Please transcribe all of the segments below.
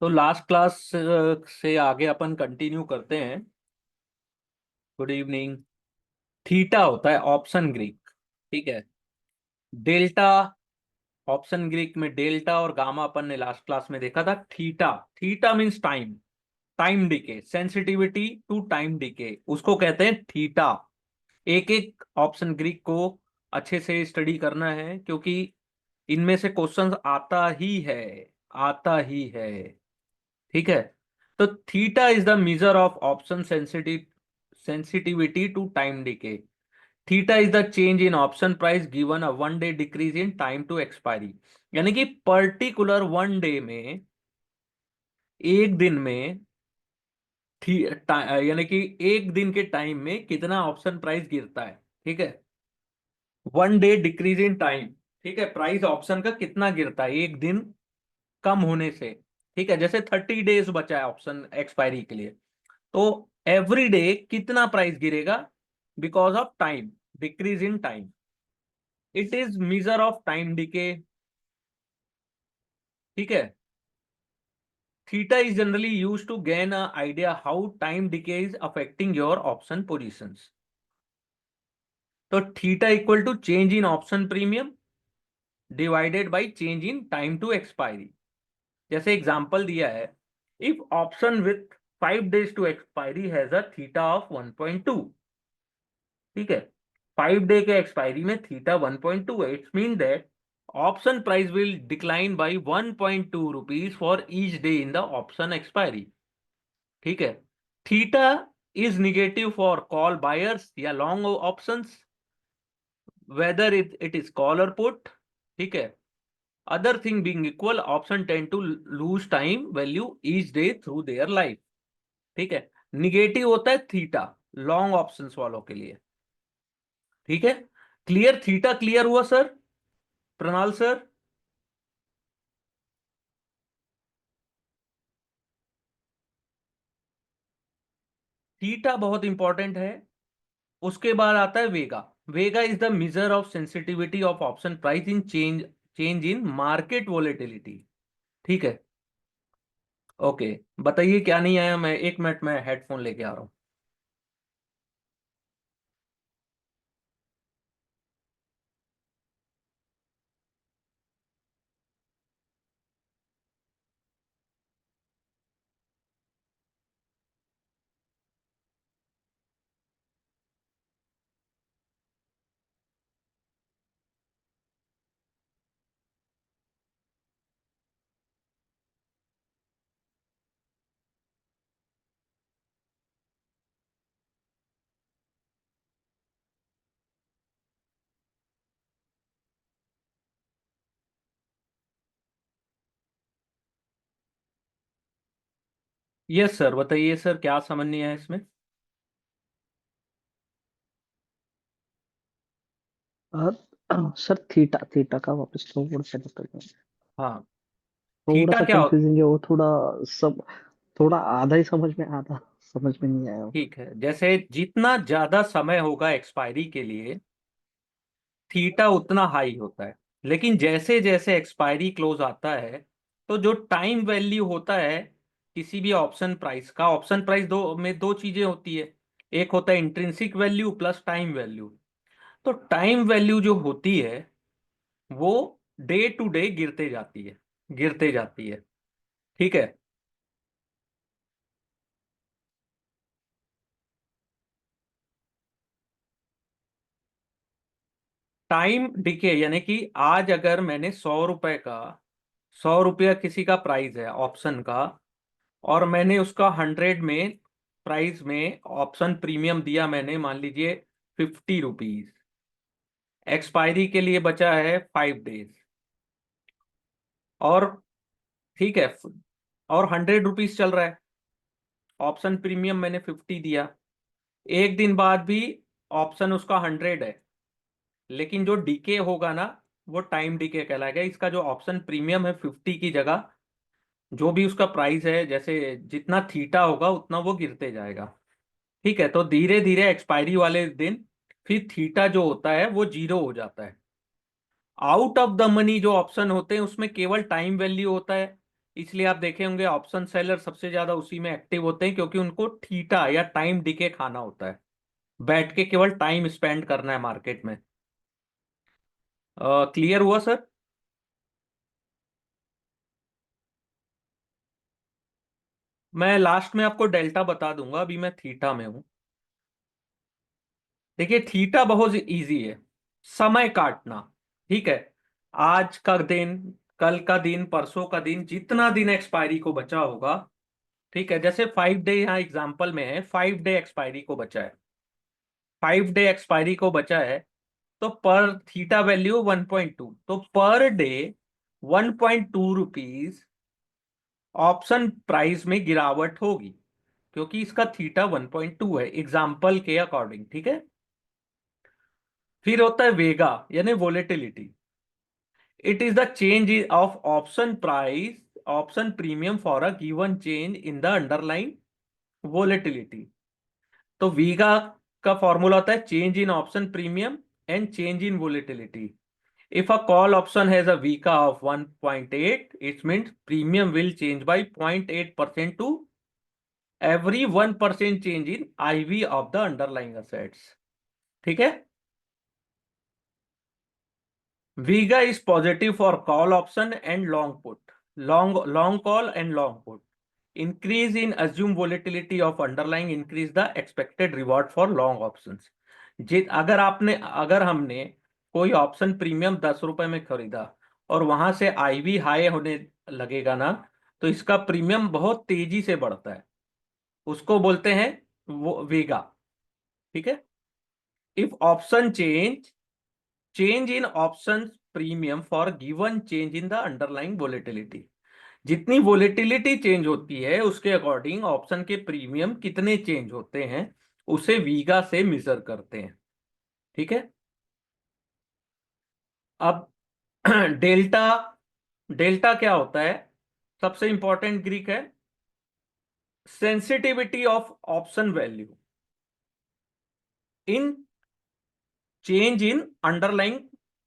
तो last class से आगे अपन कंटिन्यू करते हैं। Good evening. थीटा होता है ऑप्शन ग्रीक। ठीक है। डेल्टा, ऑप्शन ग्रीक में डेल्टा और गामा अपन ने लास्ट क्लास में देखा था। Theta, theta means time, time decay, sensitivity to time decay, उसको कहते हैं थीटा। एक एक ऑप्शन ग्रीक को अच्छे से स्टडी करना है, क्योंकि इनमें से क्वेश्चंस आता ही है, आता ही है। ठीक है। तो theta is the measure of option sensitivity to time decay. Theta is the change in option price given a one day decrease in time to expiry. यानी कि पर्टिकुलर वन डे में, एक दिन में यानी कि एक दिन के टाइम में कितना ऑप्शन प्राइस गिरता है। ठीक है। One day decrease in time. ठीक है, प्राइस ऑप्शन का कितना गिरता है एक दिन कम होने से। ठीक है, जैसे 30 डेज बचा है ऑप्शन एक्सपायरी के लिए, तो एवरी डे कितना प्राइस गिरेगा because of time, decrease in time. It is measure of time decay. ठीक है। Theta is generally use to gain a idea how time decay is affecting your option positions. तो theta equal to change in option premium divided by change in time to expiry. जैसे example दिया है, if option with 5 days to expiry has a theta of 1.2। ठीक है, 5 day के expiry में theta 1.2 है। It's mean that option price will decline by 1.2 rupees for each day in the option expiry. ठीक है। Theta is negative for call buyers या long options, whether it is call और put. ठीक है। Other thing being equal, option tend to lose time value each day through their life. ठीक है। Negative होता है थीटा लॉन्ग ऑप्शंस वालों के लिए। ठीक है। क्लियर, थीटा क्लियर हुआ सर? प्रणाल सर। थीटा बहुत इंपॉर्टेंट है। उसके बाद आता है vega. Vega is the measure of sensitivity of option price in change, change in market volatility. ठीक है। ओके, बताइए क्या नहीं आया? मैं 1 मिनट में हेडफोन लेके आ रहा हूँ। यस सर, बताइए सर, क्या समझ नहीं आया इसमें? सर थीटा थीटा का वापस थोड़ा सा बताइए। हाँ, थोड़ा थीटा सा क्या कंफ्यूजिंग है वो, थोड़ा सब, थोड़ा आधा ही समझ में, आधा समझ में नहीं आया वो। ठीक है, जैसे जितना ज्यादा समय होगा एक्सपायरी के लिए, थीटा उतना हाई होता है। लेकिन जैसे जैसे एक्सपायरी क्लोज आता है, तो जो टाइम वैल्यू होता है किसी भी ऑप्शन प्राइस का, ऑप्शन प्राइस दो चीजें होती है। एक होता है intrinsic value plus time value. तो टाइम वैल्यू जो होती है वो डे टू डे गिरते जाती है, गिरते जाती है। ठीक है। टाइम डिके यानी कि आज अगर मैंने 100 रुपए का, 100 रुपया किसी का प्राइस है ऑप्शन का, और मैंने उसका 100 में प्राइस में ऑप्शन प्रीमियम दिया मैंने, मान लीजिए 50 रुपीज। एक्सपायरी के लिए बचा है 5 डेज, और ठीक है, और 100 रुपीज चल रहा है। ऑप्शन प्रीमियम मैंने 50 दिया, एक दिन बाद भी ऑप्शन उसका 100 है, लेकिन जो डीके होगा ना, वो टाइम डीके कहलाएगा। इसका जो ऑप्शन प्रीमियम है 50 की जगह जो भी उसका प्राइस है, जैसे जितना थीटा होगा उतना वो गिरते जाएगा। ठीक है। तो धीरे धीरे एक्सपायरी वाले दिन फिर थीटा जो होता है वो जीरो हो जाता है। आउट ऑफ द मनी जो ऑप्शन होते हैं उसमें केवल टाइम वैल्यू होता है, इसलिए आप देखे होंगे ऑप्शन सेलर सबसे ज्यादा उसी में एक्टिव होते हैं, क्योंकि उनको थीटा या टाइम डिके खाना होता है, बैठ के केवल टाइम स्पेंड करना है मार्केट में। क्लियर हुआ सर? मैं लास्ट में आपको डेल्टा बता दूंगा, अभी मैं थीटा में हूं। देखिए थीटा बहुत इजी है, समय काटना। ठीक है, आज का दिन, कल का दिन, परसों का दिन, जितना दिन एक्सपायरी को बचा होगा। ठीक है, जैसे 5 डे यहाँ एग्जाम्पल में है, 5 डे एक्सपायरी को बचा है, 5 डे एक्सपायरी को बचा है। तो पर थीटा वैल्यू 1.2, तो per day 1.2 rupees option price में गिरावट होगी, क्योंकि इसका थीटा 1.2 है एग्जाम्पल के अकॉर्डिंग। ठीक है, फिर होता है वेगा यानी volatility. It is the change of option price, option premium for a given change in the underline volatility. तो वीगा का फॉर्मूला होता है change in option premium and change in volatility. If a call option has a VICA of 1.8, it means premium will change by 0.8% to every 1% change in IV of the underlying assets. ठीक है, VIGA is positive for call option and long put, long call and long put. Increase in assumed volatility of underlying increase the expected reward for long options. जित अगर हमने कोई option premium 10 रुपए में खरीदा और वहां से आईवी हाई होने लगेगा ना, तो इसका प्रीमियम बहुत तेजी से बढ़ता है, उसको बोलते हैं वो वेगा। ठीक है, if option change in option premium for given change in the underlying volatility. जितनी वोलेटिलिटी चेंज होती है उसके अकॉर्डिंग ऑप्शन के प्रीमियम कितने चेंज होते हैं, उसे वीगा से मेजर करते हैं। ठीक है, अब डेल्टा, डेल्टा क्या होता है? सबसे इंपॉर्टेंट ग्रीक है sensitivity of option value in change in underlying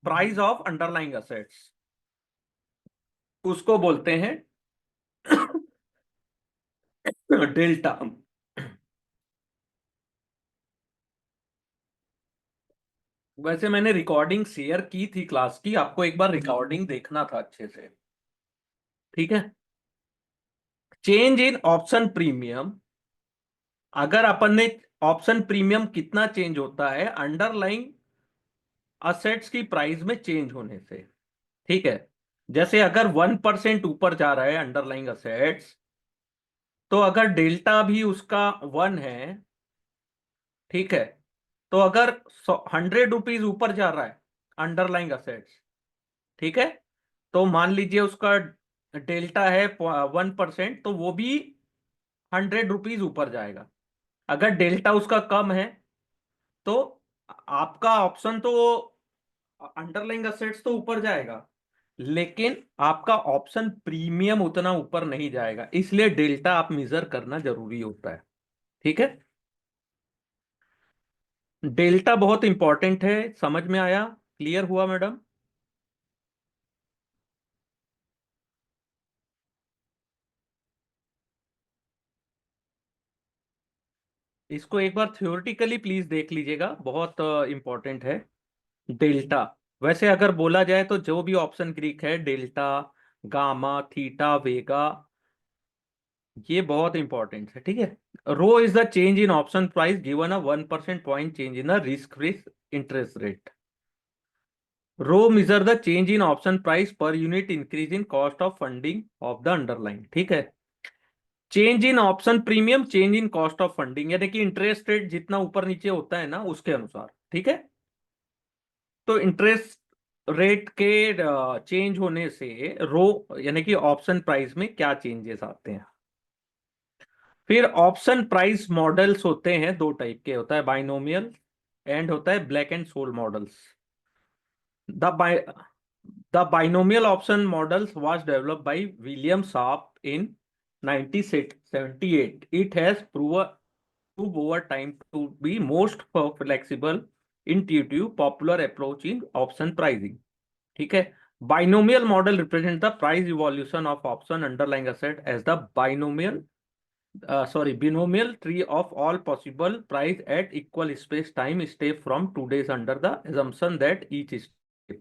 price of underlying assets, उसको बोलते हैं डेल्टा। वैसे मैंने रिकॉर्डिंग शेयर की थी क्लास की, आपको एक बार रिकॉर्डिंग देखना था अच्छे से। ठीक है, चेंज इन ऑप्शन प्रीमियम, अगर अपन ने ऑप्शन प्रीमियम कितना चेंज होता है अंडरलाइंग असेट्स की प्राइस में चेंज होने से। ठीक है, जैसे अगर 1% ऊपर जा रहा है अंडरलाइंग असेट्स, तो अगर डेल्टा भी उसका 1 है, ठीक है, तो अगर 100 रुपीज ऊपर जा रहा है अंडरलाइंग असेट्स, ठीक है, तो मान लीजिए उसका डेल्टा है 1%, तो वो भी 100 रुपीज ऊपर जाएगा। अगर डेल्टा उसका कम है, तो आपका ऑप्शन तो अंडरलाइंग असेट्स तो ऊपर जाएगा, लेकिन आपका ऑप्शन प्रीमियम उतना ऊपर नहीं जाएगा, इसलिए डेल्टा आप मेजर करना जरूरी होता है। ठीक है, डेल्टा बहुत इंपॉर्टेंट है, समझ में आया? क्लियर हुआ मैडम? इसको एक बार थ्योरेटिकली प्लीज देख लीजिएगा, बहुत इंपॉर्टेंट है डेल्टा। वैसे अगर बोला जाए तो जो भी ऑप्शन ग्रीक है, डेल्टा, गामा, थीटा, वेगा, ये बहुत इंपॉर्टेंट है। ठीक है, rho is the change in option price given a 1% point change in the risk free interest rate. Rho measure the change in option price पर unit increase in cost of funding of the underline. ठीक है, change in option premium change in cost of funding, यानी कि interest rate जितना ऊपर नीचे होता है ना उसके अनुसार। ठीक है, तो इंटरेस्ट रेट के चेंज होने से रो यानी कि ऑप्शन प्राइस में क्या चेंजेस आते हैं। फिर ऑप्शन प्राइस मॉडल्स होते हैं, दो टाइप के, होता है बाइनोमियल एंड होता है Black and Scholes models. The The binomial option models was developed by William Sharp in 1978. It has proved over time to be most flexible, intuitive, popular approach in option pricing. ठीक है, Binomial model represents the price evolution of option underlying asset as the binomial tree of all possible price at equal space time step from today's under the assumption that each step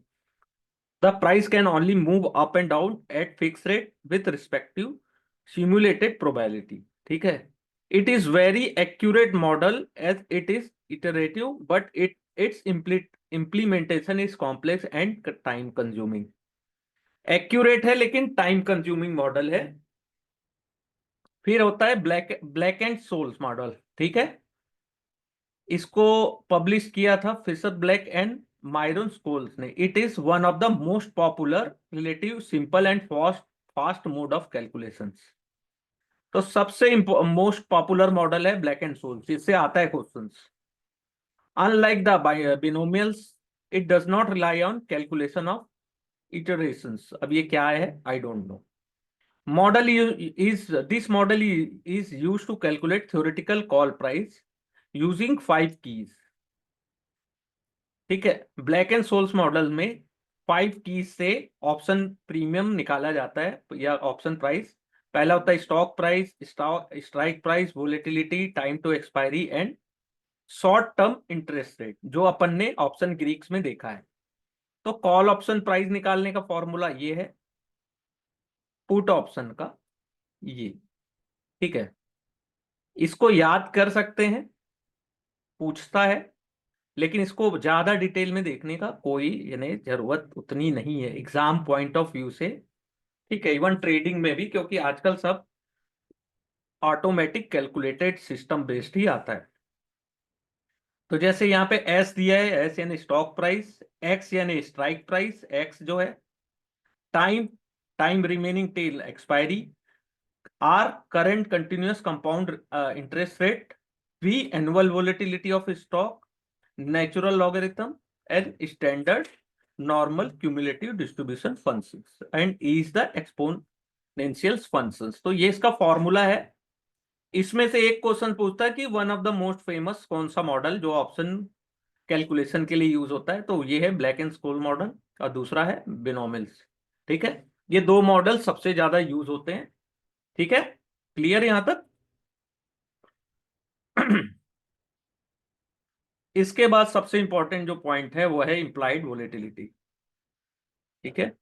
the price can only move up and down at fixed rate with respective simulated probability. ठीक है. It is very accurate model as it is iterative, but its implementation is complex and time consuming. Accurate है लेकिन time consuming model है. फिर होता है Black and souls model. ठीक है. इसको पब्लिश किया था Fischer Black and Myron Scholes ने. It is one of the most popular relative simple and fast mode of calculations. तो सबसे मोस्ट पॉपुलर मॉडल है ब्लैक एंड सोल्स. इससे आता है questions. Unlike the binomials it does not rely on calculation of iterations. अब ये क्या है I don't know. This model is used to calculate theoretical call price using 5 keys. ठीक है. ब्लैक एंड सोल्स मॉडल में 5 कीज से option premium निकाला जाता है या ऑप्शन प्राइस. पहला होता है stock price, strike price, volatility, time to expiry and short term interest rate, जो अपन ने ऑप्शन ग्रीक्स में देखा है. तो कॉल ऑप्शन प्राइस निकालने का फॉर्मूला ये है, पुट ऑप्शन का ये. ठीक है. इसको याद कर सकते हैं, पूछता है, लेकिन इसको ज्यादा डिटेल में देखने का कोई यानी जरूरत उतनी नहीं है एग्जाम पॉइंट ऑफ व्यू से. ठीक है. इवन ट्रेडिंग में भी, क्योंकि आजकल सब ऑटोमेटिक कैलकुलेटेड सिस्टम बेस्ड ही आता है. तो जैसे यहाँ पे एस दिया है, एस यानी स्टॉक प्राइस, एक्स यानी स्ट्राइक प्राइस, एक्स जो है time time remaining till expiry, R current continuous compound interest rate, V annual volatility of stock, natural logarithm and standard normal cumulative distribution functions and is the exponential functions. तो ये इसका formula है. इसमें से एक question पूछता है कि one of the most famous कौन सा मॉडल जो ऑप्शन कैलकुलेशन के लिए यूज होता है. तो ये है ब्लैक एंड स्कोल मॉडल और दूसरा है बिनोमियल्स. ठीक है. ये दो मॉडल सबसे ज्यादा यूज होते हैं. ठीक है. क्लियर यहां तक. इसके बाद सबसे इंपॉर्टेंट जो पॉइंट है वो है इंप्लाइड वोलेटिलिटी. ठीक है.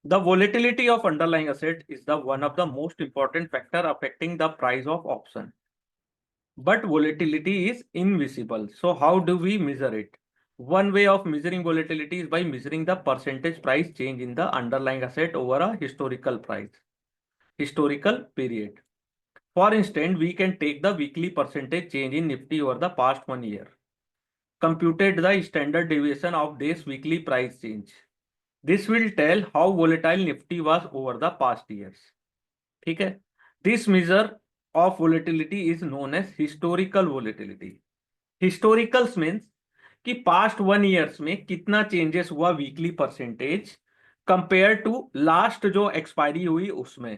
The volatility of underlying asset is the one of the most important factor affecting the price of option. But volatility is invisible. So how do we measure it? One way of measuring volatility is by measuring the percentage price change in the underlying asset over a historical period. For instance, we can take the weekly percentage change in Nifty over the past 1 year, computed the standard deviation of this weekly price change. This will tell how volatile Nifty was over the past years. ठीक है. This measure of volatility is known as historical volatility. Historicals means कि past 1 years में कितना changes हुआ weekly percentage compare to last जो expiry हुई उसमें.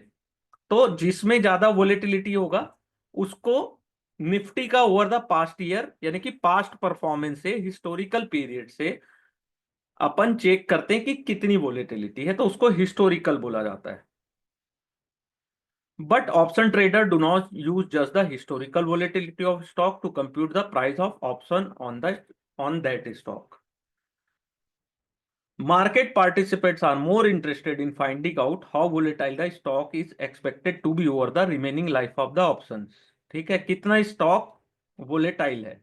तो जिसमें ज्यादा वोलेटिलिटी होगा उसको निफ्टी का ओवर द पास्ट ईयर यानी कि पास्ट परफॉर्मेंस से हिस्टोरिकल पीरियड से अपन चेक करते हैं कि कितनी वोलेटिलिटी है, तो उसको हिस्टोरिकल बोला जाता है. But option trader do not use just the historical volatility of stock to compute the price of option on that stock. Market participants are more interested in finding out how volatile the stock is expected to be over the remaining life of the options. ठीक है. कितना stock volatile है.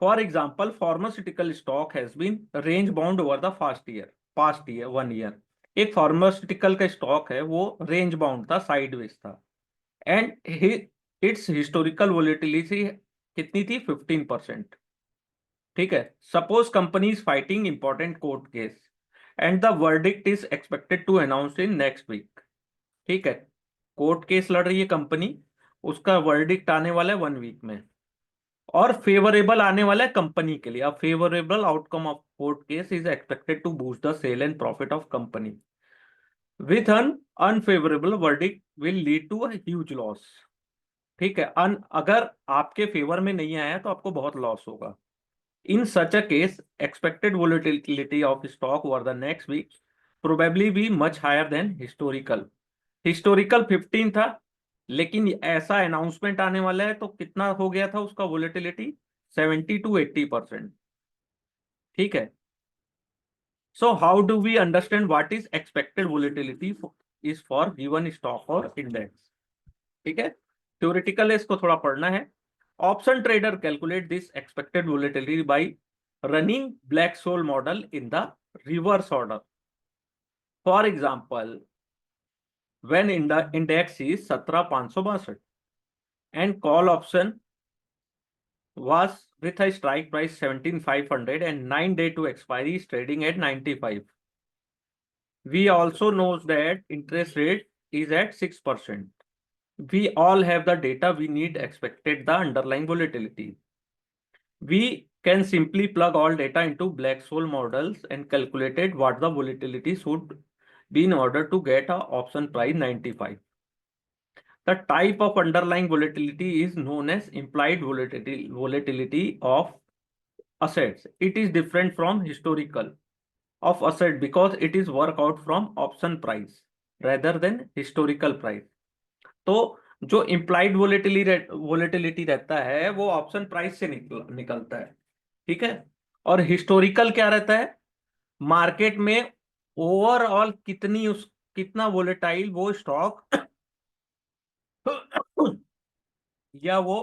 For example, pharmaceutical stock has been range bound over the past year 1 year. एक pharmaceutical का stock है वो range bound था, sideways था, एंड इट्स हिस्टोरिकल वोलेटिलिटी कितनी थी 15%. ठीक है. Suppose company is fighting important court case and the verdict is expected to announce in next week. ठीक है. कोर्ट केस लड़ रही है कंपनी, उसका वर्डिक्ट आने वाला है 1 वीक में और फेवरेबल आने वाला है कंपनी के लिए. अब favourable outcome of court case is expected to boost the sale and profit of company. With an unfavourable verdict will lead to a huge loss. ठीक है. अगर आपके फेवर में नहीं आया तो आपको बहुत लॉस होगा. In such a case expected volatility of stock over the next week probably be much higher than historical. Historical 15 था, लेकिन ऐसा अनाउंसमेंट आने वाला है तो कितना हो गया था उसका वोलेटिलिटी? 70 to 80%। ठीक है। So how do we understand what is expected volatility is for given stock और इंडेक्स? ठीक है, थ्योरेटिकल है, इसको थोड़ा पढ़ना है। Option trader calculate this expected volatility by running Black Scholes model in the reverse order. For example, when index is 17,562 and call option was with a strike price 17,500 and 9 day to expiry is trading at 95. We also know that interest rate is at 6%. We all have the data we need expected the underlying volatility. We can simply plug all data into Black-Scholes models and calculated what the volatility should be in order to get a option price 95. The type of underlying volatility is known as implied volatility of assets. It is different from historical of asset because it is work out from option price rather than historical price. तो जो implied volatility रहता है वो option price से निकलता है। ठीक है। और हिस्टोरिकल क्या रहता है? मार्केट में ओवरऑल कितना वोलेटाइल वो स्टॉक या वो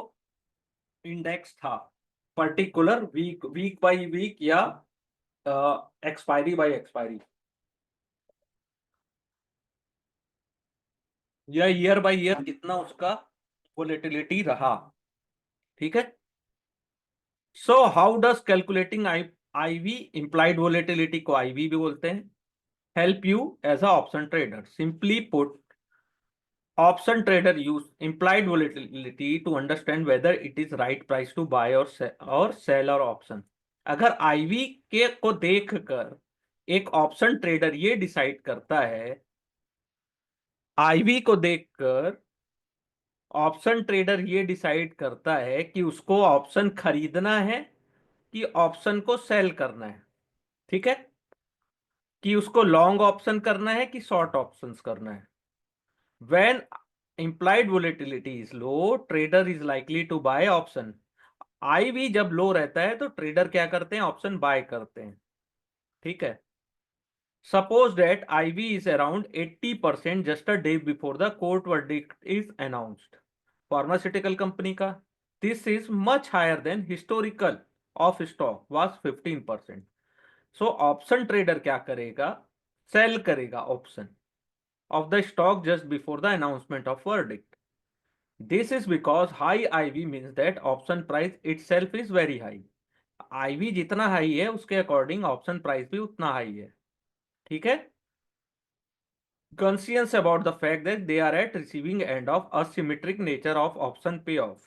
इंडेक्स था, particular week week by week या एक्सपायरी बाय एक्सपायरी या ईयर बाय ईयर कितना उसका वोलेटिलिटी रहा। ठीक है। So how does calculating IV, implied volatility को आईवी भी बोलते हैं, help you as a option trader? Simply put, option trader use implied volatility to understand whether it is right price to buy or sell or option। अगर ivy के को देखकर एक option trader ये डिसाइड करता है, आईवी को देखकर ऑप्शन ट्रेडर ये डिसाइड करता है कि उसको ऑप्शन खरीदना है कि ऑप्शन को सेल करना है। ठीक है, कि उसको लॉन्ग ऑप्शन करना है कि शॉर्ट ऑप्शंस करना है। When implied volatility is low, trader is likely to buy option। IV जब लो रहता है तो ट्रेडर क्या करते हैं? ऑप्शन बाय करते हैं। ठीक है। Suppose that IV is around 80% just a day before the court verdict is announced। Pharmaceutical company का this is much higher than historical of stock was 15%। So option trader क्या करेगा? सेल करेगा option of the stock just before the announcement of verdict। This is because high IV means that option price itself is very high। IV जितना high है उसके according option price भी उतना high है। ठीक है। Conscious about the fact that they are at receiving end of asymmetric nature of option payoff,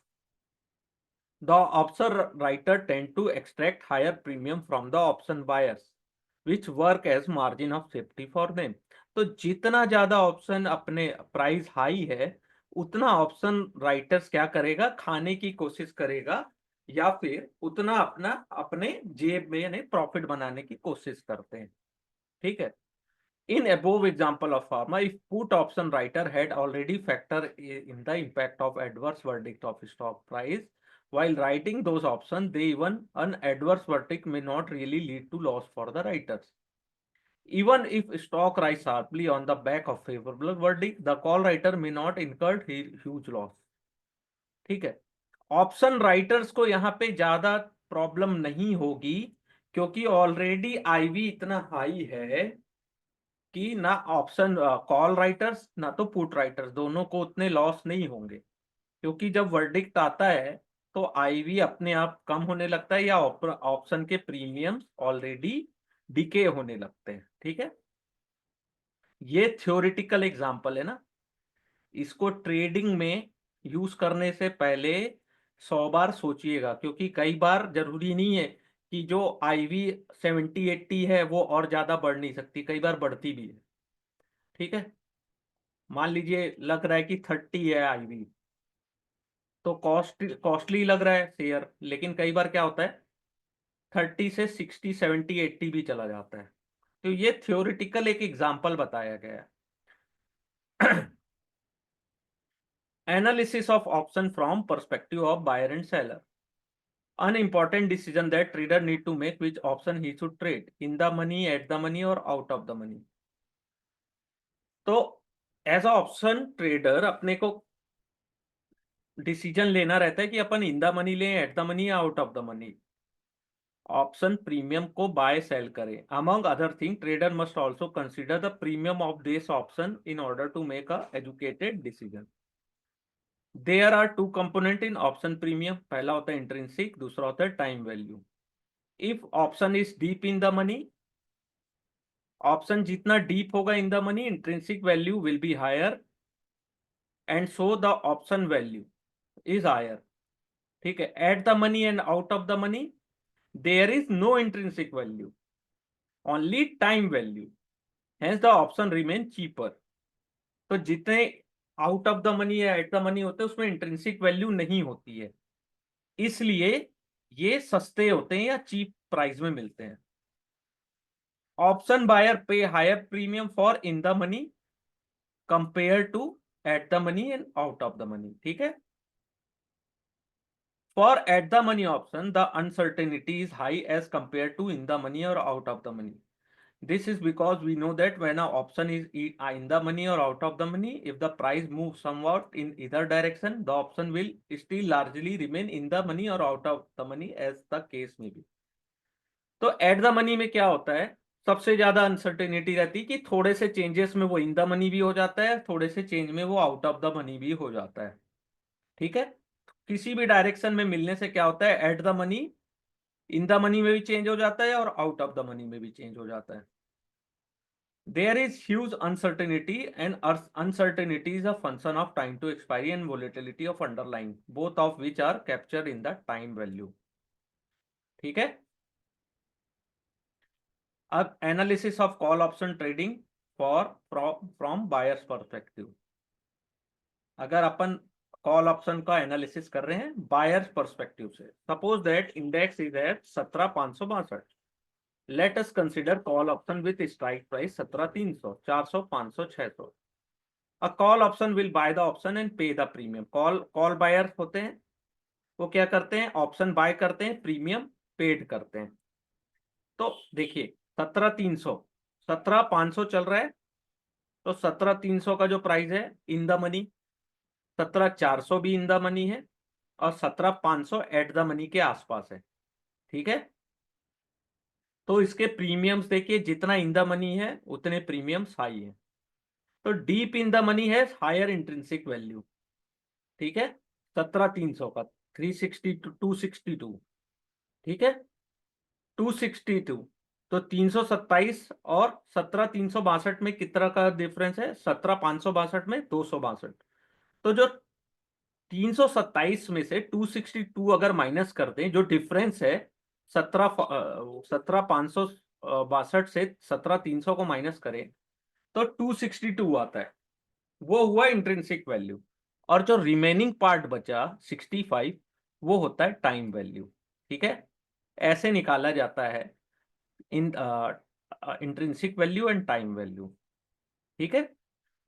the option writer tend to extract higher premium from the option buyers which work as margin of safety for them। तो जितना ज्यादा option अपने price high है उतना option writers क्या करेगा? खाने की कोशिश करेगा या फिर उतना अपना अपने जेब में यानी प्रॉफिट बनाने की कोशिश करते हैं। ठीक है। In above example of pharma, if put option writer had already factored in the impact of adverse verdict of stock price while writing those options, they even an adverse verdict may not really lead to loss for the writers। Even if stock rise sharply on the back of favorable verdict, the call writer may not incur huge loss। ठीक है। Option writers को यहाँ पे ज्यादा problem नहीं होगी क्योंकि already ivy इतना हाई है कि ना ऑप्शन कॉल राइटर्स ना तो पुट राइटर्स दोनों को उतने लॉस नहीं होंगे, क्योंकि जब वर्डिक्ट आता है तो आईवी अपने आप कम होने लगता है या ऑप्शन के प्रीमियम्स ऑलरेडी डिके होने लगते हैं। ठीक है। ये थ्योरेटिकल एग्जांपल है ना, इसको ट्रेडिंग में यूज करने से पहले 100 बार सोचिएगा, क्योंकि कई बार जरूरी नहीं है कि जो आईवी 70-80 है वो और ज्यादा बढ़ नहीं सकती, कई बार बढ़ती भी है। ठीक है। मान लीजिए लग रहा है कि 30 है आईवी, तो कॉस्टली लग रहा है शेयर, लेकिन कई बार क्या होता है 30 से 60 70 80 भी चला जाता है। तो ये थ्योरेटिकल एक एग्जांपल बताया गया है। Analysis of option from perspective of buyer and seller, an important decision that trader need to make which option he should trade, in the money, at the money or out of the money. तो as a option trader अपने को decision लेना रहता है कि अपन in the money लें, at the money या out of the money, option premium को बाय सेल करें। Among other thing trader must also consider the premium of this option in order to make a educated decision. There are two component in option premium, पहला होता है intrinsic, दूसरा होता है time value. If option is deep in the money, option जितना deep होगा in the money, intrinsic value will be higher and so the option value is higher. ठीक है, at the money and out of the money there is no intrinsic value, only time value, hence the option remain cheaper. तो जितने out of the money या at the money होते हैं उसमें intrinsic value नहीं होती है, इसलिए ये सस्ते होते हैं या चीप प्राइस में मिलते हैं। Option buyer pay higher premium for in the money compare to at the money and out of the money. ठीक है, for at the money option the uncertainty is high as compare to in the money और out of the money. This is because we know that when an option is in the money or out of the money, if the price moves somewhat in either direction, the option will still largely remain in the money or out of the money as the case may be. तो eight the money में क्या होता है, सबसे ज्यादा uncertainty रहती है कि थोड़े से चेंजेस में वो इन द मनी भी हो जाता है, थोड़े से चेंज में वो आउट ऑफ द मनी भी हो जाता है। ठीक है, किसी भी डायरेक्शन में मिलने से क्या होता है, at the money in the money में भी चेंज हो जाता है और आउट ऑफ द मनी में भी चेंज हो जाता है। There is huge uncertainty, and uncertainty is a function of time to expiry and volatility of underlying, both of which are captured in the time value. ठीक है, अब analysis of call option trading for from buyers perspective. अगर अपन call option का analysis कर रहे हैं buyers perspective से, suppose that index is at 17,562, let us consider call option with strike price 17,300, 400, 500, 600। A call option will buy the option and pay the premium. Call buyer होते हैं, वो क्या करते हैं, ऑप्शन बाय करते हैं, प्रीमियम पेड करते हैं। तो देखिए 17,300, 17,500 चल रहा है, तो 17,300 का जो प्राइस है इन द मनी, 17,400 भी इन द मनी है और 17,500 एट द मनी के आसपास है। ठीक है, तो इसके प्रीमियम्स देखिए, जितना इन द मनी है उतने प्रीमियम्स हाई है। तो डीप इन द मनी है हायर इंट्रिंसिक वैल्यू। ठीक है, 17,300 का 362, 262। ठीक है, 262, तो 327 और 17,362 में कितना का डिफरेंस है, 17,562 में 262। तो जो 327 में से 262 अगर माइनस कर दें, जो डिफरेंस है 17,562 से 17,300 को माइनस करें तो 262 आता है, वो हुआ इंट्रिंसिक वैल्यू। और जो रिमेनिंग पार्ट बचा 65, वो होता है टाइम वैल्यू। ठीक है, ऐसे निकाला जाता है in intrinsic value and time value. ठीक है,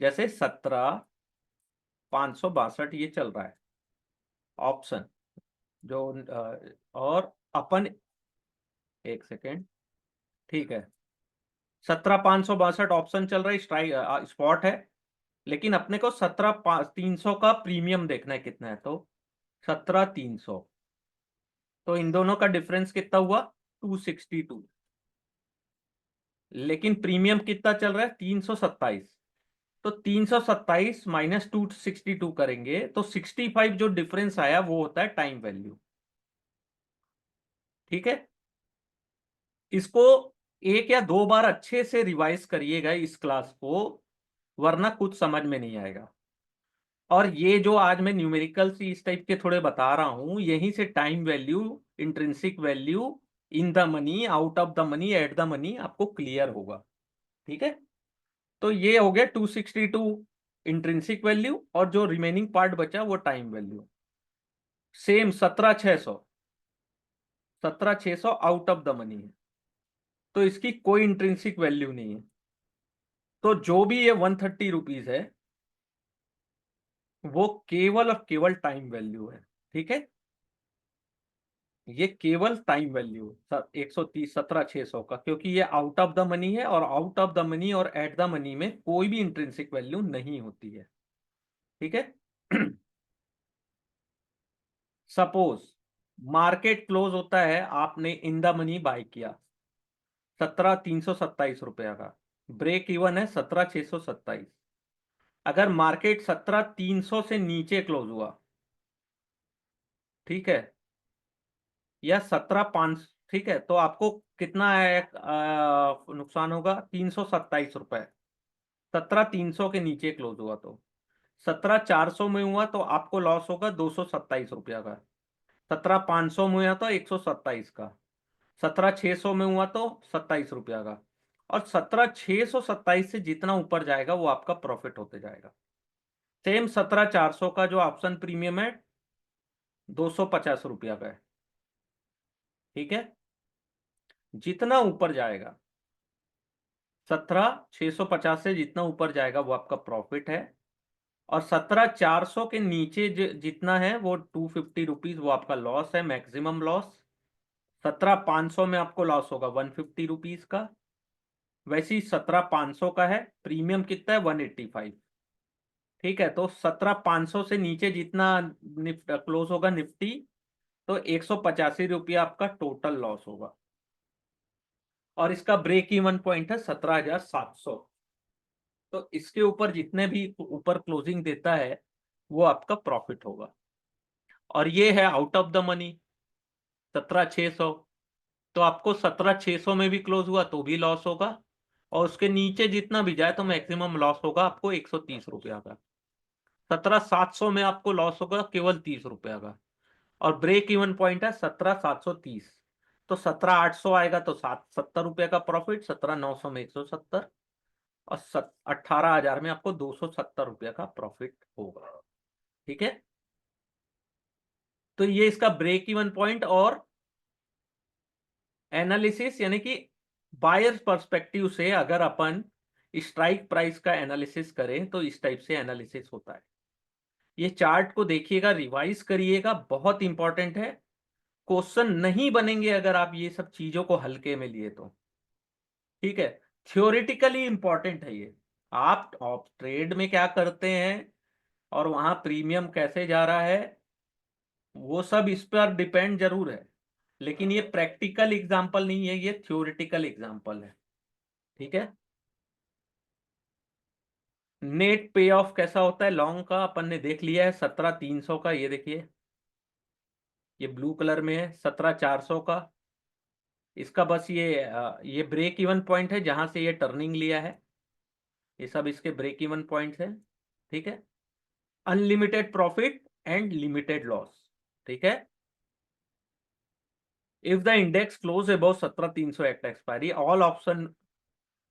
जैसे 17,562 ये चल रहा है ऑप्शन जो और अपन, एक सेकेंड, ठीक है, 17,562 ऑप्शन चल रहा है, स्ट्राइक स्पॉट है, लेकिन अपने को 17,300 का प्रीमियम देखना है कितना है, तो 17,300, तो इन दोनों का डिफरेंस कितना हुआ, 262। लेकिन प्रीमियम कितना चल रहा है, 327। तो 327 माइनस 262 करेंगे तो 65 जो डिफरेंस आया वो होता है टाइम वैल्यू। ठीक है, इसको एक या दो बार अच्छे से रिवाइज करिएगा इस क्लास को, वरना कुछ समझ में नहीं आएगा। और ये जो आज मैं न्यूमेरिकल्स इस टाइप के थोड़े बता रहा हूं, यहीं से time value, intrinsic value, in the money, out of the money, eight the money आपको क्लियर होगा। ठीक है, तो ये हो गया 262 इंट्रिंसिक वैल्यू, और जो रिमेनिंग पार्ट बचा वो time value. Same 17,600, 17,600 out of the money है। तो इसकी कोई इंट्रिंसिक वैल्यू नहीं है। तो जो भी ये 130 रुपीज है वो केवल और केवल टाइम वैल्यू है। ठीक है, ये केवल टाइम वैल्यू 130 17,600 का, क्योंकि ये आउट ऑफ द मनी है, और आउट ऑफ द मनी और एट द मनी में कोई भी इंट्रिंसिक वैल्यू नहीं होती है। ठीक है। सपोज मार्केट क्लोज होता है, आपने इन द मनी बाय किया 17,327 रुपया का, ब्रेक इवन है 17,627। अगर मार्केट 17,300 से नीचे क्लोज हुआ, ठीक है, या 17,500, ठीक है, तो आपको कितना है नुकसान होगा? 327 रुपए। 17,300 के नीचे क्लोज हुआ तो। 17,400 में हुआ तो आपको लॉस होगा 227 रुपया का। 17,500 में हुआ तो 127 का। 17,600 में हुआ तो 27 रुपया का। और 17,627 से जितना ऊपर जाएगा वो आपका प्रॉफिट होते जाएगा। सेम 17,400 का जो ऑप्शन प्रीमियम है 250 रुपया का है। ठीक है, जितना ऊपर जाएगा 17,650 से जितना ऊपर जाएगा वो आपका प्रॉफिट है। और 17,400 के नीचे जितना है वो 250 रुपीज वो आपका लॉस है, मैक्सिमम लॉस। 17,500 में आपको लॉस होगा 150 रुपीज का। वैसे ही 17,500 का है, प्रीमियम कितना है? 185। ठीक है, तो 17,500 से नीचे जितना क्लोज होगा निफ्टी, तो 185 रुपया आपका टोटल लॉस होगा। और इसका ब्रेक इवन पॉइंट है 17,700। तो इसके ऊपर जितने भी ऊपर क्लोजिंग देता है वो आपका प्रॉफिट होगा। और ये है आउट ऑफ द मनी 17,600। तो आपको 17,600 में भी क्लोज हुआ तो भी लॉस होगा, और उसके नीचे जितना भी जाए तो मैक्सिमम लॉस होगा आपको 130 रुपया का। 17,700 में आपको लॉस होगा केवल 30 रुपया का। और ब्रेक इवन पॉइंट है 17,730। तो 17,800 आएगा तो 70 रुपया का प्रॉफिट, 17,900 में 170, और 18,000 में आपको 270 रुपया का प्रॉफिट होगा। ठीक है, तो ये इसका ब्रेक इवन पॉइंट और एनालिसिस, यानी कि बायर्स पर्सपेक्टिव से अगर अपन स्ट्राइक प्राइस का एनालिसिस करें तो इस टाइप से एनालिसिस होता है। ये चार्ट को देखिएगा, रिवाइज करिएगा, बहुत इंपॉर्टेंट है। क्वेश्चन नहीं बनेंगे अगर आप ये सब चीजों को हल्के में लिए तो। ठीक है, थ्योरेटिकली इंपॉर्टेंट है ये। आप ट्रेड में क्या करते हैं और वहां प्रीमियम कैसे जा रहा है वो सब इस पर डिपेंड जरूर है, लेकिन ये प्रैक्टिकल एग्जांपल नहीं है, ये थ्योरेटिकल एग्जांपल है। ठीक है, नेट पे ऑफ कैसा होता है लॉन्ग का अपन ने देख लिया है 17,300 का, ये देखिए ये ब्लू कलर में है 17,400 का। इसका बस ये ब्रेक इवन पॉइंट है जहां से ये टर्निंग लिया है, ये सब इसके ब्रेक इवन पॉइंट्स हैं। ठीक है, unlimited profit and limited loss. ठीक है, if the index close above 17,300 at expiry, all option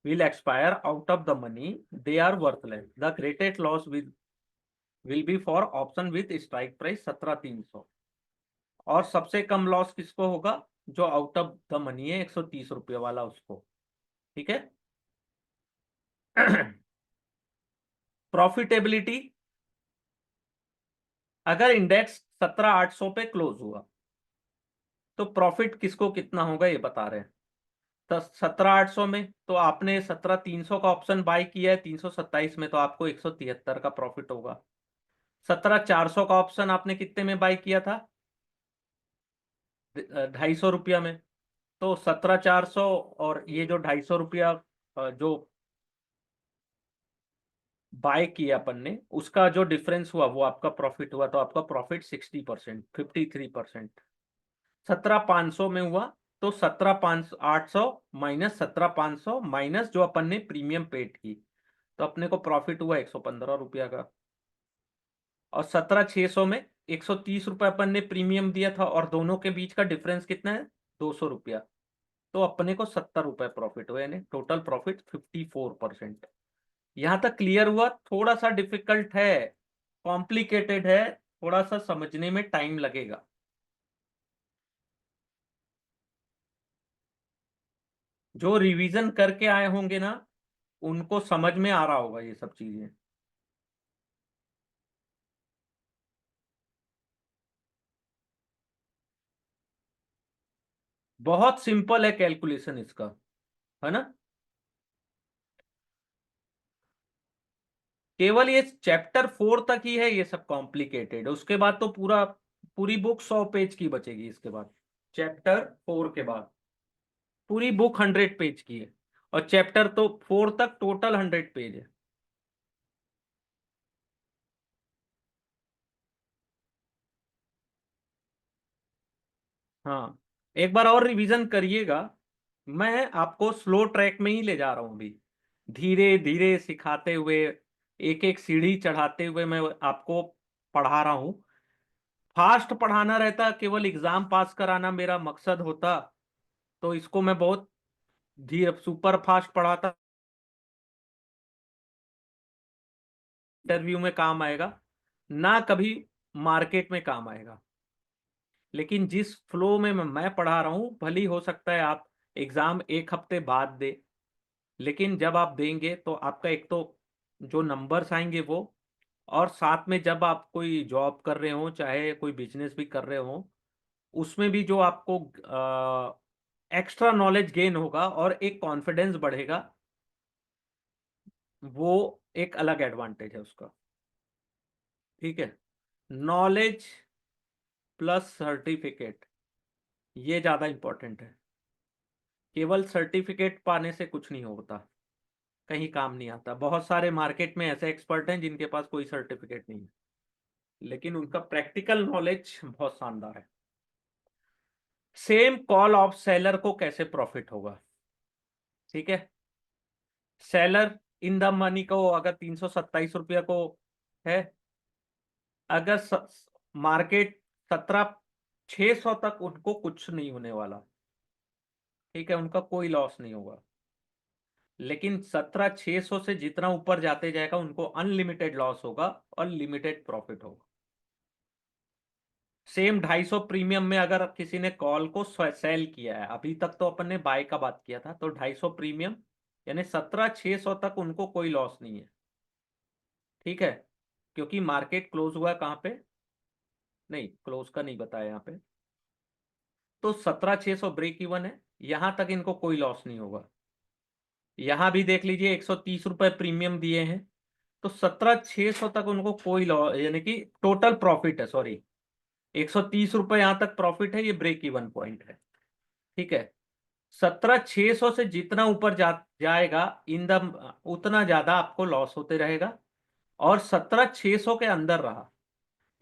will expire out of the money, they are worthless. The greatest loss will be for option with strike price 17,300। और सबसे कम loss किसको होगा? जो out of the money है 130 रुपये वाला, उसको। ठीक है, प्रॉफिटेबिलिटी, अगर इंडेक्स 17,800 पे क्लोज हुआ तो प्रॉफिट किसको कितना होगा ये बता रहे हैं। तो 17,800 में तो आपने 17,300 का ऑप्शन बाय किया है 327 में, तो आपको 173 का प्रॉफिट होगा। 17,400 का ऑप्शन आपने कितने में बाय किया था? 250 रुपया में। तो 17,400 और ये जो 250 रुपया जो बाय किया अपन ने, उसका जो डिफरेंस हुआ वो आपका प्रॉफिट हुआ, तो आपका प्रॉफिट 60%, 53%। 17,500 में हुआ तो 17,800 माइनस 17,500 माइनस जो अपन ने प्रीमियम पेड की, तो अपने को प्रॉफिट हुआ 115 रुपया का। और 17,600 में 130 रुपये अपन ने प्रीमियम दिया था, और दोनों के बीच का डिफरेंस कितना है? 200 रुपया। तो अपने को 70 रुपये प्रॉफिट हुए, यानी टोटल प्रॉफिट 54%। यहां तक क्लियर हुआ? थोड़ा सा डिफिकल्ट है, कॉम्प्लिकेटेड है, थोड़ा सा समझने में टाइम लगेगा। जो रिवीजन करके आए होंगे ना, उनको समझ में आ रहा होगा ये सब चीजें। बहुत सिंपल है कैलकुलेशन इसका, है ना। केवल ये चैप्टर 4 तक ही है ये सब कॉम्प्लिकेटेड, उसके बाद तो पूरी बुक 100 पेज की बचेगी इसके बाद। चैप्टर 4 के बाद पूरी बुक 100 पेज की है, और चैप्टर तो 4 तक टोटल 100 पेज है। हाँ, एक बार और रिवीजन करिएगा। मैं आपको स्लो ट्रैक में ही ले जा रहा हूँ अभी, धीरे धीरे सिखाते हुए, एक एक सीढ़ी चढ़ाते हुए मैं आपको पढ़ा रहा हूँ। फास्ट पढ़ाना रहता, केवल एग्जाम पास कराना मेरा मकसद होता, तो इसको मैं बहुत धीरे सुपर फास्ट पढ़ाता, इंटरव्यू में काम आएगा ना, कभी मार्केट में काम आएगा। लेकिन जिस फ्लो में मैं पढ़ा रहा हूँ, भले ही हो सकता है आप एग्जाम एक हफ्ते बाद दे, लेकिन जब आप देंगे तो आपका एक तो जो नंबर्स आएंगे वो, और साथ में जब आप कोई जॉब कर रहे हो, चाहे कोई बिजनेस भी कर रहे हो, उसमें भी जो आपको एक्स्ट्रा नॉलेज गेन होगा और एक कॉन्फिडेंस बढ़ेगा, वो एक अलग एडवांटेज है उसका। ठीक है, नॉलेज प्लस सर्टिफिकेट, ये ज्यादा इंपॉर्टेंट है। केवल सर्टिफिकेट पाने से कुछ नहीं होता, कहीं काम नहीं आता। बहुत सारे मार्केट में ऐसे एक्सपर्ट हैं जिनके पास कोई सर्टिफिकेट नहीं है, लेकिन उनका प्रैक्टिकल नॉलेज बहुत शानदार है। सेम कॉल ऑफ सेलर को कैसे प्रॉफिट होगा, ठीक है। सेलर इन द मनी को अगर 327 रुपया को है, अगर मार्केट 17,600 तक, उनको कुछ नहीं होने वाला, ठीक है, उनका कोई लॉस नहीं होगा। लेकिन 17,600 से जितना ऊपर जाते जाएगा, उनको अनलिमिटेड लॉस होगा और लिमिटेड प्रॉफिट होगा। सेम 250 प्रीमियम में अगर किसी ने कॉल को सेल किया है, अभी तक तो अपन ने बाय का बात किया था, तो 250 प्रीमियम यानी 17,600 तक उनको कोई लॉस नहीं है, ठीक है। क्योंकि मार्केट क्लोज हुआ कहाँ पे, नहीं क्लोज का नहीं बताया यहाँ पे, तो 17,600 ब्रेक इवन है, यहां तक इनको कोई लॉस नहीं होगा। यहां भी देख लीजिए 130 रुपए प्रीमियम दिए हैं, तो 17,600 तक उनको कोई लॉस, यानी कि टोटल प्रॉफिट है, सॉरी, 130 रुपए यहां तक प्रॉफिट है, ये ब्रेक इवन पॉइंट है, ठीक है। 17,600 से जितना ऊपर जाएगा इन द, उतना ज्यादा आपको लॉस होते रहेगा। और 17,600 के अंदर रहा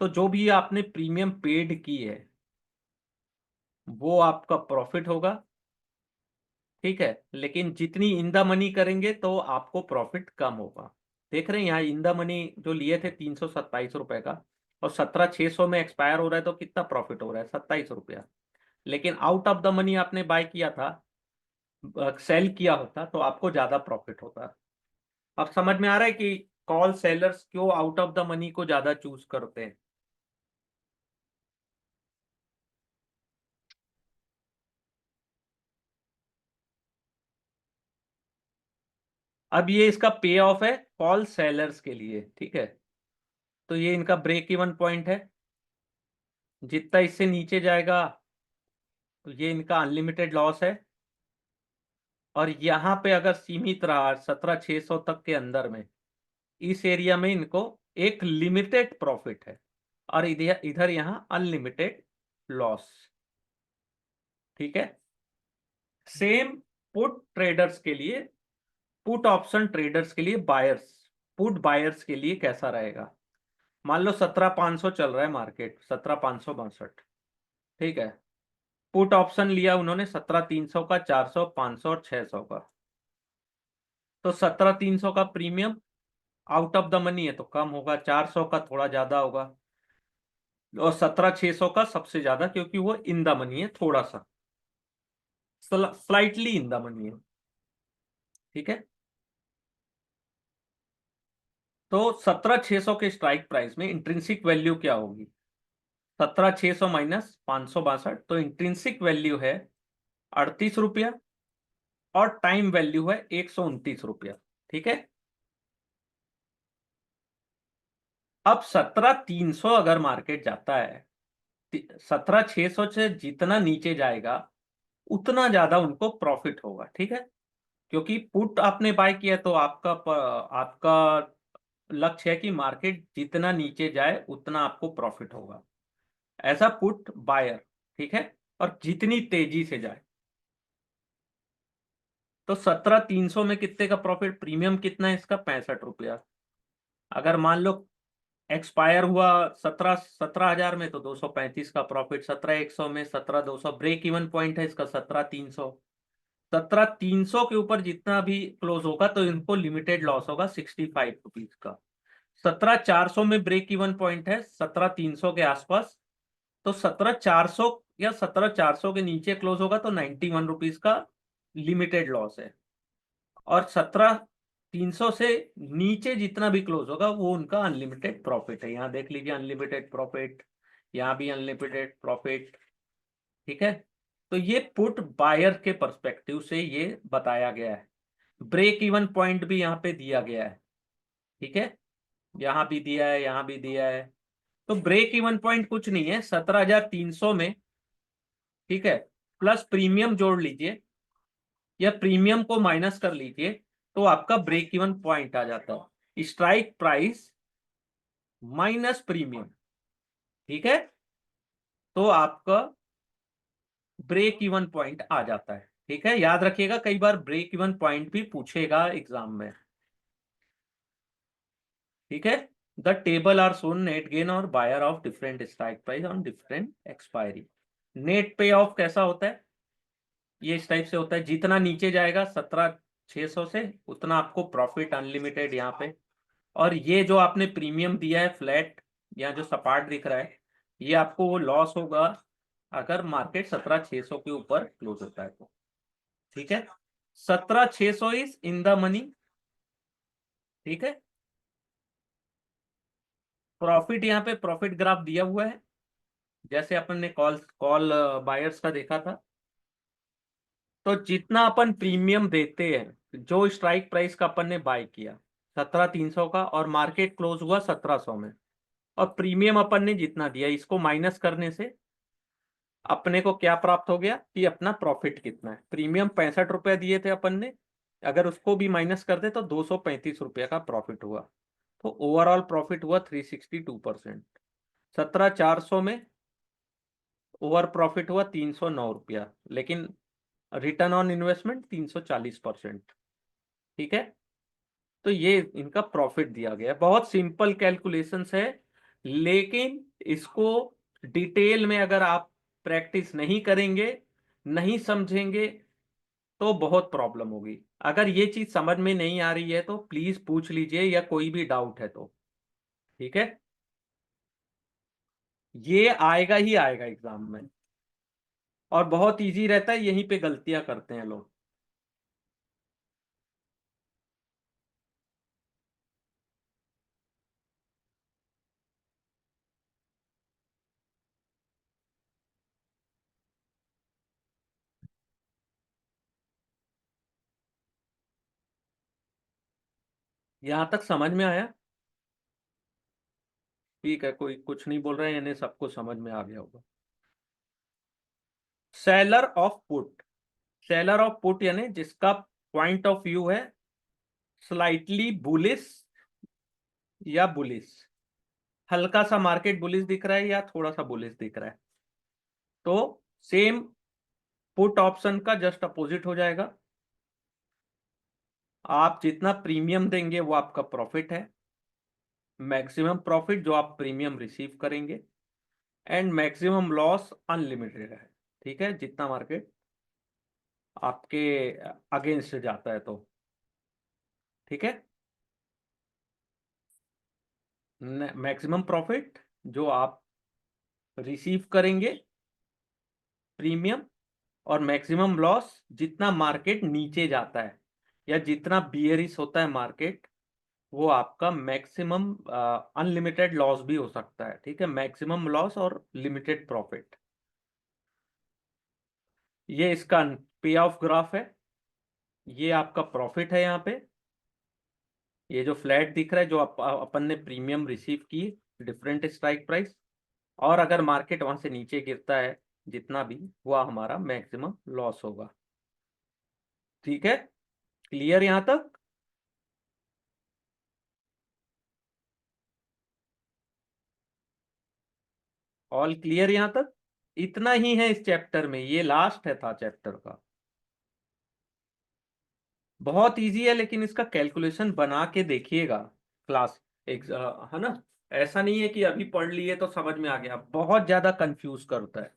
तो जो भी आपने प्रीमियम पेड की है, वो आपका प्रॉफिट होगा, ठीक है। लेकिन जितनी इन द मनी करेंगे तो आपको प्रॉफिट कम होगा। देख रहे हैं यहाँ इन द मनी जो लिए थे 327 रुपए का, और 17,600 में एक्सपायर हो रहा है, तो कितना प्रॉफिट हो रहा है, 27 रुपया। लेकिन आउट ऑफ द मनी आपने बाय किया था, सेल किया होता, तो आपको ज्यादा प्रॉफिट होता। अब समझ में आ रहा है कि कॉल सेलर्स क्यों आउट ऑफ द मनी को ज्यादा चूज करते हैं। अब ये इसका पे ऑफ है कॉल सेलर्स के लिए, ठीक है। तो ये इनका ब्रेक इवन पॉइंट है, जितना इससे नीचे जाएगा तो ये इनका अनलिमिटेड लॉस है। और यहाँ पे अगर सीमित रहा 17,600 तक के अंदर में, इस एरिया में इनको एक लिमिटेड प्रॉफिट है, और इधर इधर यहाँ अनलिमिटेड लॉस, ठीक है। सेम पुट ट्रेडर्स के लिए, पुट ऑप्शन ट्रेडर्स के लिए, बायर्स, पुट बायर्स के लिए कैसा रहेगा। मान लो 17,500 चल रहा है मार्केट, 17,562, ठीक है। पुट ऑप्शन लिया उन्होंने 17,300 का, 400, 500 और 600 का, तो 17,300 का premium out of the money है तो कम होगा, 400 का थोड़ा ज्यादा होगा, और 17,600 का सबसे ज्यादा, क्योंकि वो इन द मनी है, थोड़ा सा स्लाइटली इन द मनी है, ठीक है। तो 17,600 के स्ट्राइक प्राइस में इंट्रिंसिक वैल्यू क्या होगी, 17,600 माइनस 562, तो इंट्रिंसिक वैल्यू है 38 रुपया, और टाइम वैल्यू है 129 रुपया। ठीक है, अब 17,300 अगर मार्केट जाता है, 17,600 से जितना नीचे जाएगा उतना ज्यादा उनको प्रॉफिट होगा। ठीक है, क्योंकि पुट आपने बाय किया तो आपका लक्ष्य है कि मार्केट जितना नीचे जाए उतना आपको प्रॉफिट होगा, ऐसा पुट बायर। ठीक है, और जितनी तेजी से जाए। तो 17,300 में कितने का प्रॉफिट, प्रीमियम कितना है इसका, 65 रुपया। अगर मान लो एक्सपायर हुआ 17,000 में, तो 235 का प्रॉफिट, 17,100 में, 17,200, ब्रेक इवन पॉइंट है इसका 17,300। 17,300 के ऊपर जितना भी क्लोज होगा तो इनको लिमिटेड लॉस होगा 65 रुपीज का। 17,400 में ब्रेक इवन पॉइंट है, 17,300 के आसपास, तो 17,400 या 17,400 के नीचे क्लोज होगा तो 91 रुपीज का लिमिटेड लॉस है। और 17,300 से नीचे जितना भी क्लोज होगा वो उनका अनलिमिटेड प्रॉफिट है। यहाँ देख लीजिए अनलिमिटेड प्रॉफिट, यहाँ भी अनलिमिटेड प्रॉफिट। ठीक है, तो ये पुट बायर के पर्सपेक्टिव से ये बताया गया है। ब्रेक इवन पॉइंट भी यहाँ पे दिया गया है। ठीक है, यहाँ भी दिया है, यहाँ भी दिया है। तो ब्रेक इवन पॉइंट कुछ नहीं है, 17,300 में। ठीक है, प्लस प्रीमियम जोड़ लीजिए या प्रीमियम को माइनस कर लीजिए, तो आपका ब्रेक इवन पॉइंट आ जाता है, स्ट्राइक प्राइस माइनस प्रीमियम। ठीक है, तो आपका ब्रेक इवन पॉइंट आ जाता है। ठीक है, याद रखिएगा कई बार ब्रेक इवन पॉइंट भी पूछेगा एग्जाम में। ठीक है, the table are shown net gain और buyer of different strike price on different expiry. Net pay off कैसा होता है, ये इस टाइप से होता है, जितना नीचे जाएगा 17,600 से उतना आपको प्रॉफिट अनलिमिटेड यहाँ पे। और ये जो आपने प्रीमियम दिया है फ्लैट, यहाँ जो सपाट दिख रहा है, ये आपको वो लॉस होगा अगर मार्केट 17,600 के ऊपर क्लोज होता है तो। ठीक है, 17,600 इज इन द मनी। ठीक है, प्रॉफिट यहाँ पे प्रॉफिट ग्राफ दिया हुआ है, जैसे अपन ने कॉल कॉल बायर्स का देखा था। तो जितना अपन प्रीमियम देते हैं, जो स्ट्राइक प्राइस का अपन ने बाय किया 17,300 का, और मार्केट क्लोज हुआ 1700 में, और प्रीमियम अपन ने जितना दिया, इसको माइनस करने से अपने को क्या प्राप्त हो गया कि अपना प्रॉफिट कितना है। प्रीमियम 65 रुपया दिए थे अपन ने, अगर उसको भी माइनस कर दे तो 235 रुपया का प्रॉफिट हुआ। तो ओवरऑल प्रॉफिट हुआ 362%। 17,400 में ओवर प्रॉफिट हुआ 309 रुपया, लेकिन रिटर्न ऑन इन्वेस्टमेंट 340%। ठीक है, तो ये इनका प्रॉफिट दिया गया है। बहुत सिंपल कैलकुलेशंस है, लेकिन इसको डिटेल में अगर आप प्रैक्टिस नहीं करेंगे, नहीं समझेंगे, तो बहुत प्रॉब्लम होगी। अगर ये चीज समझ में नहीं आ रही है तो प्लीज पूछ लीजिए, या कोई भी डाउट है तो। ठीक है, ये आएगा ही आएगा एग्जाम में, और बहुत इजी रहता है, यहीं पे गलतियां करते हैं लोग। यहां तक समझ में आया? ठीक है, कोई कुछ नहीं बोल रहे हैं, यानी सबको समझ में आ गया होगा। Seller of put, seller of put यानी जिसका पॉइंट ऑफ व्यू है स्लाइटली बुलिश या बुलिश, हल्का सा मार्केट बुलिश दिख रहा है या थोड़ा सा बुलिश दिख रहा है, तो सेम पुट ऑप्शन का जस्ट अपोजिट हो जाएगा। आप जितना प्रीमियम देंगे वो आपका प्रॉफिट है, मैक्सिमम प्रॉफिट जो आप प्रीमियम रिसीव करेंगे, एंड मैक्सिमम लॉस अनलिमिटेड है। ठीक है, जितना मार्केट आपके अगेंस्ट जाता है तो। ठीक है, मैक्सिमम प्रॉफिट जो आप रिसीव करेंगे प्रीमियम, और मैक्सिमम लॉस जितना मार्केट नीचे जाता है या जितना बियरिश होता है मार्केट, वो आपका मैक्सिमम अनलिमिटेड लॉस भी हो सकता है। ठीक है, मैक्सिमम लॉस और लिमिटेड प्रॉफिट, ये इसका पे ऑफ ग्राफ है। ये आपका प्रॉफिट है यहाँ पे, ये जो फ्लैट दिख रहा है जो अपन ने प्रीमियम रिसीव की, डिफरेंट स्ट्राइक प्राइस, और अगर मार्केट वहां से नीचे गिरता है जितना भी, वह हमारा मैक्सिमम लॉस होगा। ठीक है, क्लियर यहां तक? ऑल क्लियर यहां तक? इतना ही है इस चैप्टर में, ये लास्ट है था चैप्टर का। बहुत इजी है, लेकिन इसका कैलकुलेशन बना के देखिएगा क्लास, एक है ना। ऐसा नहीं है कि अभी पढ़ लिए तो समझ में आ गया, बहुत ज्यादा कंफ्यूज करता है।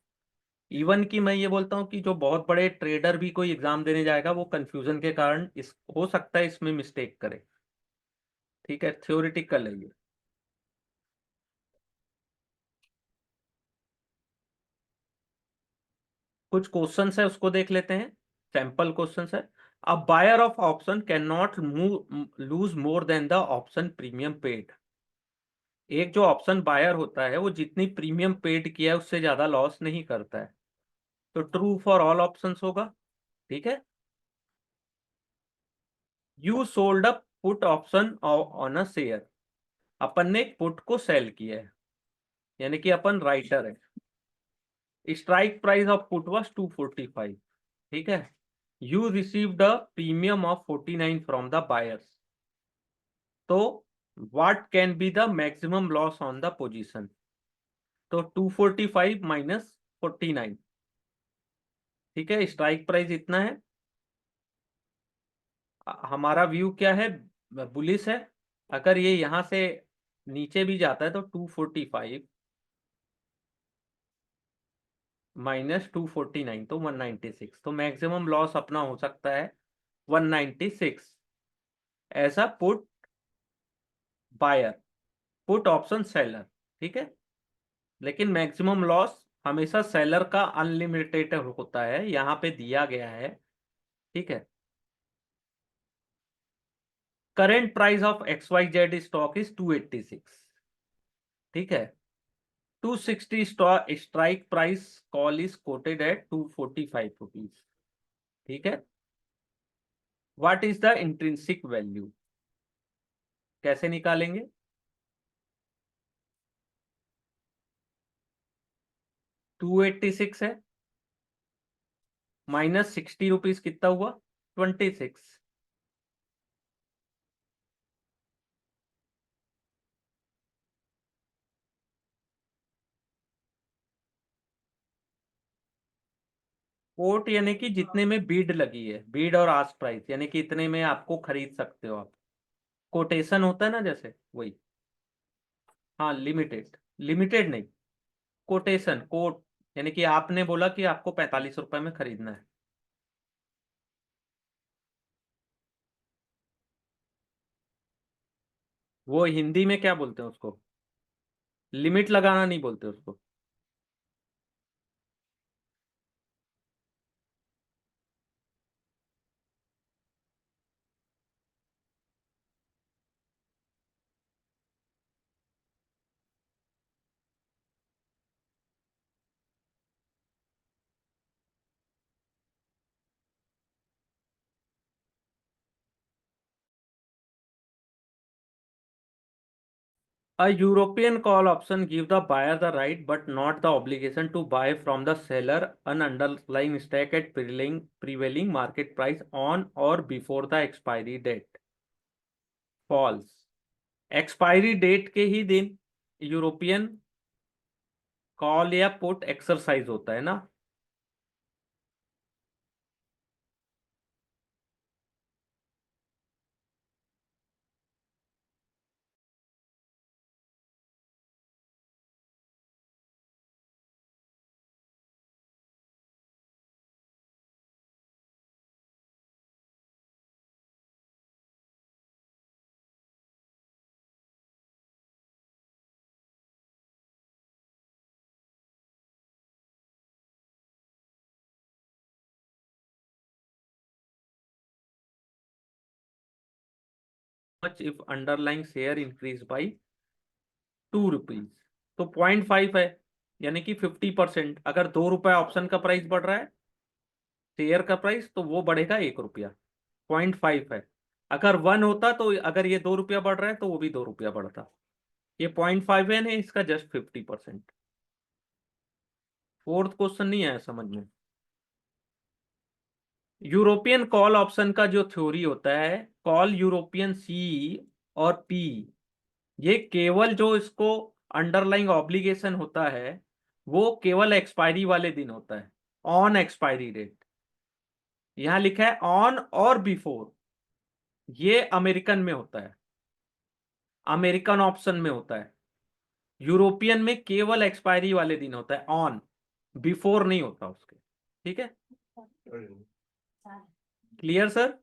इवन कि मैं ये बोलता हूँ कि जो बहुत बड़े ट्रेडर भी कोई एग्जाम देने जाएगा, वो कंफ्यूजन के कारण इस हो सकता है इसमें मिस्टेक करे। ठीक है, थ्योरेटिकल है ये। कुछ क्वेश्चंस है उसको देख लेते हैं, सैंपल क्वेश्चंस है। A buyer of option can not lose more than the option premium paid. एक जो ऑप्शन बायर होता है वो जितनी प्रीमियम पेड किया है उससे ज्यादा लॉस नहीं करता है। तो ट्रू फॉर ऑल ऑप्शंस होगा। ठीक है। You sold a put option on a share. अपन ने एक पुट को सेल किया है, यानी कि अपन राइटर है। Strike price of put was 245। ठीक है। You received a premium of 49 from the buyers. तो what can be the maximum loss on the position? तो 245 माइनस 49। ठीक है, स्ट्राइक प्राइस इतना है। हमारा व्यू क्या है? बुलिश है। अगर ये यहां से नीचे भी जाता है तो 245 माइनस 249 तो 196, तो मैक्सिमम लॉस अपना हो सकता है 196 as a put buyer, put option seller. ठीक है। लेकिन मैक्सिमम लॉस हमेशा सेलर का अनलिमिटेड होता है, यहां पे दिया गया है। ठीक है। Current price of X Y Z stock is 286। ठीक है। 260 strike price call is quoted at 245 rupees. ठीक है। What is the intrinsic value? कैसे निकालेंगे? 286 है, माइनस 60 रुपीज कितना हुआ? 26। कोट यानी कि जितने में बीड लगी है, बीड और आस्क प्राइस, यानी कि इतने में आपको खरीद सकते हो आप। कोटेशन होता है ना, जैसे वही। हाँ, लिमिटेड, लिमिटेड नहीं, कोटेशन कोट, यानी कि आपने बोला कि आपको 45 रुपए में खरीदना है। वो हिंदी में क्या बोलते हैं उसको? लिमिट लगाना नहीं बोलते उसको। A European call option give the buyer the right but not the obligation to buy from the seller an underlying stock at prevailing market price on or before the expiry date. False. Expiry date के ही दिन European call या put exercise होता है ना। Much if underlying share increase by 2 rupees, तो 0.5 है, यानी कि 50%। अगर 2 रुपए ऑप्शन का प्राइस बढ़ रहा है, शेयर का प्राइस, तो वो बढ़ेगा 1 रुपया। 0.5 है। अगर 1 होता तो अगर ये 2 रुपया बढ़ रहा है तो वो भी 2 रुपया बढ़ता। ये 0.5 है ना, इसका जस्ट 50%। फोर्थ क्वेश्चन नहीं आया समझ में। यूरोपियन कॉल ऑप्शन का जो थ्योरी होता है, कॉल यूरोपियन सी और पी, ये केवल जो इसको अंडरलाइंग ऑब्लिगेशन होता है वो केवल एक्सपायरी वाले दिन होता है, ऑन एक्सपायरी डेट। यहां लिखा है ऑन और बिफोर, ये अमेरिकन में होता है, अमेरिकन ऑप्शन में होता है। यूरोपियन में केवल एक्सपायरी वाले दिन होता है ऑन, बिफोर नहीं होता उसके। ठीक है, क्लियर सर।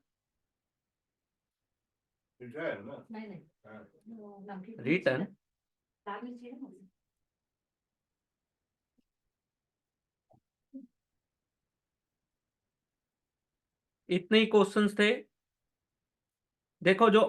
रिटर्न इतने ही क्वेश्चंस थे। देखो जो